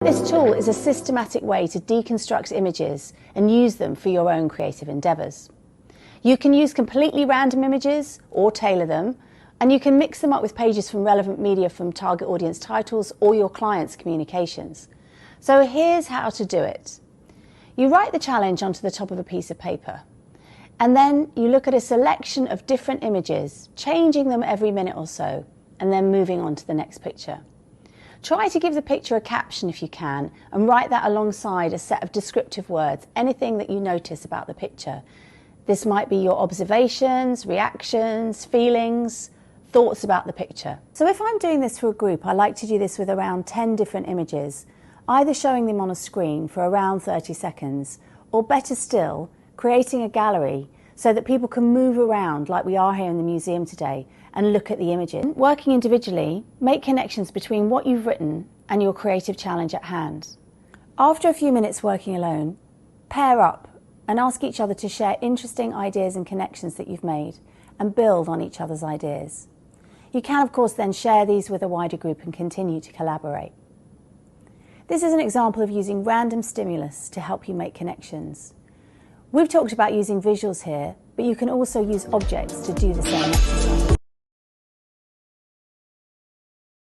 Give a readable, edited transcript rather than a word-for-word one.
This tool is a systematic way to deconstruct images and use them for your own creative endeavours. You can use completely random images or tailor them, and you can mix them up with pages from relevant media from target audience titles or your client's communications. So here's how to do it. You write the challenge onto the top of a piece of paper, and then you look at a selection of different images, changing them every minute or so, and then moving on to the next picture. Try to give the picture a caption if you can, and write that alongside a set of descriptive words, anything that you notice about the picture. This might be your observations, reactions, feelings, thoughts about the picture. So if I'm doing this for a group, I like to do this with around 10 different images, either showing them on a screen for around 30 seconds, or better still, creating a gallery so that people can move around like we are here in the museum today and look at the images. Working individually, make connections between what you've written and your creative challenge at hand. After a few minutes working alone, pair up and ask each other to share interesting ideas and connections that you've made and build on each other's ideas. You can, of course, then share these with a wider group and continue to collaborate. This is an example of using random stimulus to help you make connections. We've talked about using visuals here, but you can also use objects to do the same exercise.